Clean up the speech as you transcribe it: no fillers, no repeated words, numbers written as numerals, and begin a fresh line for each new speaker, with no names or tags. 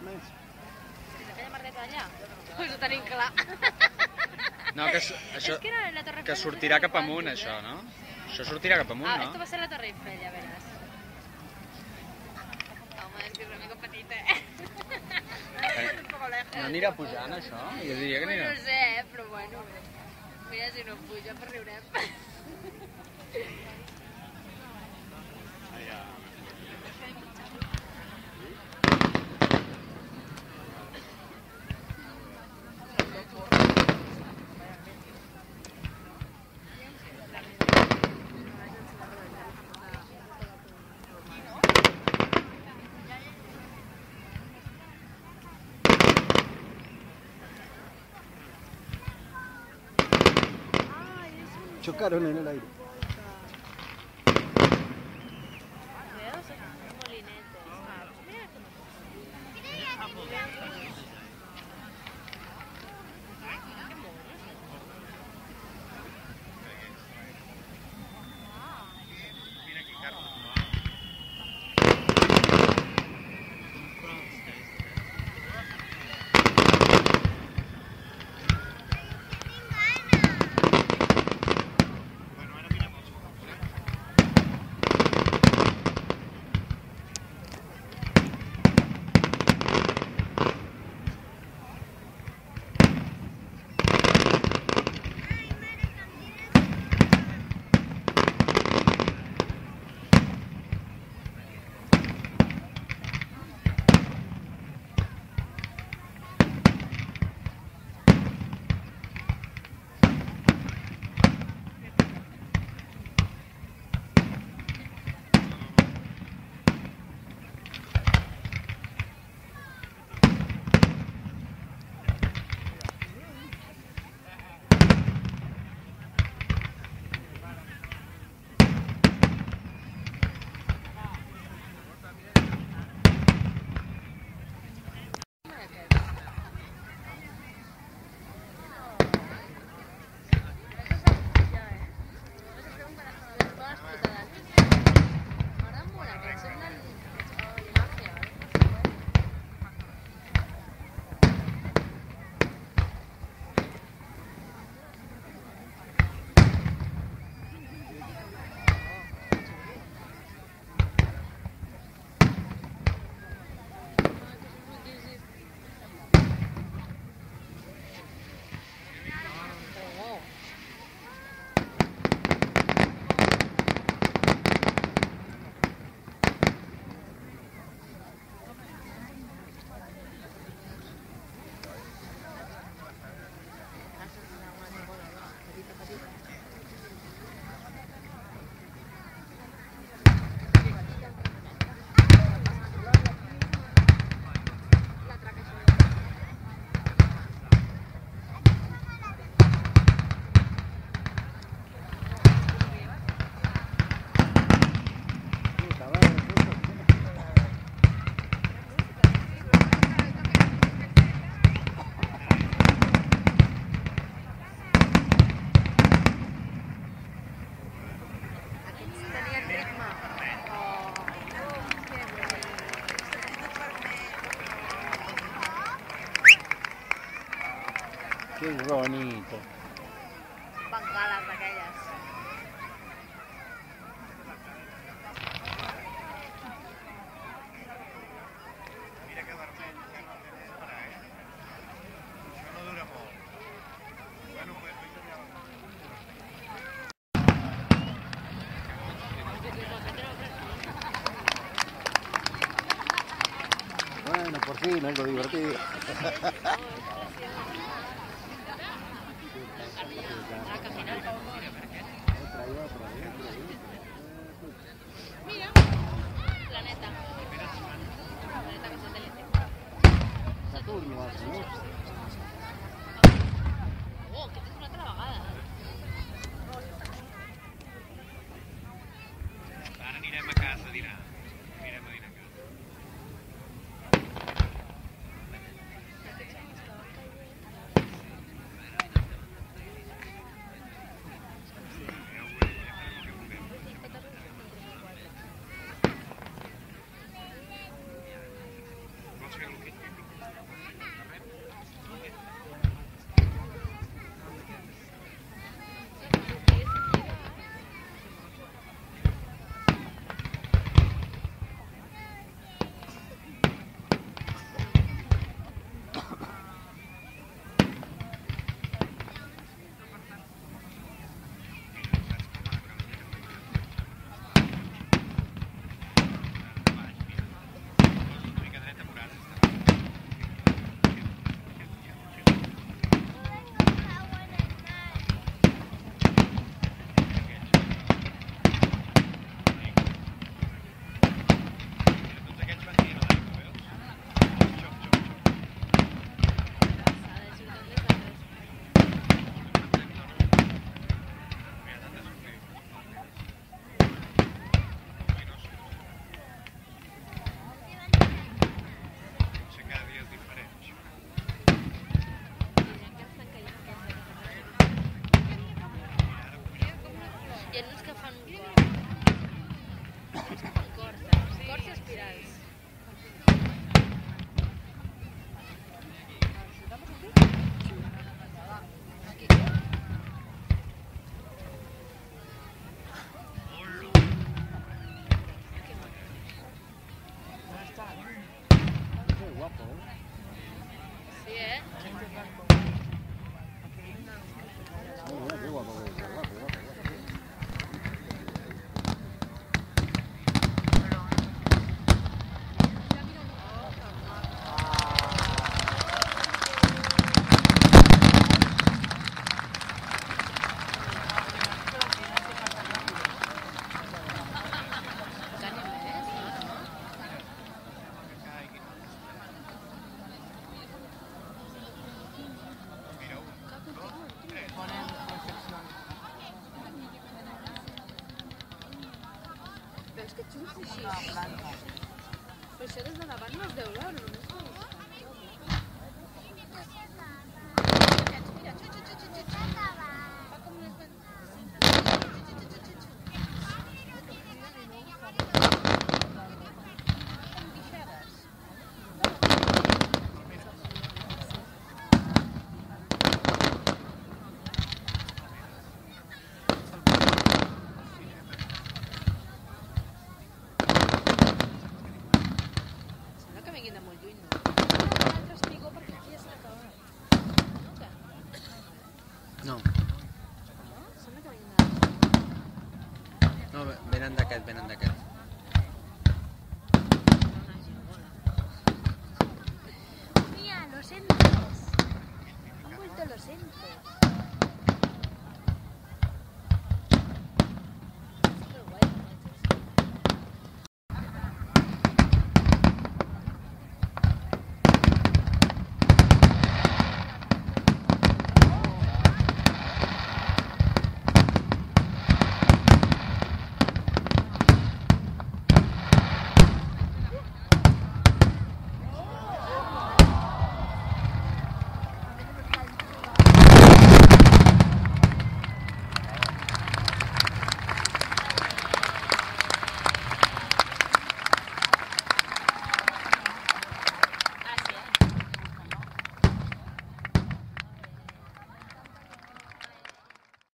Més.
Aquella merdeta d'allà? Pues ho tenim clar.
No, que sortirà cap amunt, això, no? Això sortirà cap amunt, no?
Ah, esto va a ser la Torre Eiffel, ya verás. Home, és que és una mica petit,
No anirà pujant, això? Jo diria que anirà.
No sé, però bueno. Mira, si no puja, per riurem.
Chocaron en el aire.
Cuidado, son molinetes. Mira
Qué bonito.
Bengales d'aquelles.
Mira que vermell, que no té d'esperar, Això no dura molt. Bueno, pues
Bueno, por fin, algo divertido.
Mira, planeta. Planeta con satélite.
Saturno, ¿no?
Oh, que tens una altra vegada.
ara anirem a casa a dinar. Anirem a dinar a casa.
Hi ha uns que fan corts i espirals.
Qué guapo, ¿eh?
Sí, eh?
Qué guapo, qué guapo, guapo.
Veus que xuls així? Però això des de davant no es deu veure, només mira, fa com unes guixades. Sembla que vinguin de molt lluny, no? Un altre espigó perquè aquí ja s'ha acabat. No, que?
No,
No? Sembla que vinguin de...
no, venen d'aquest, venen d'aquest.
Mira, los entos. Han vuelto los entos.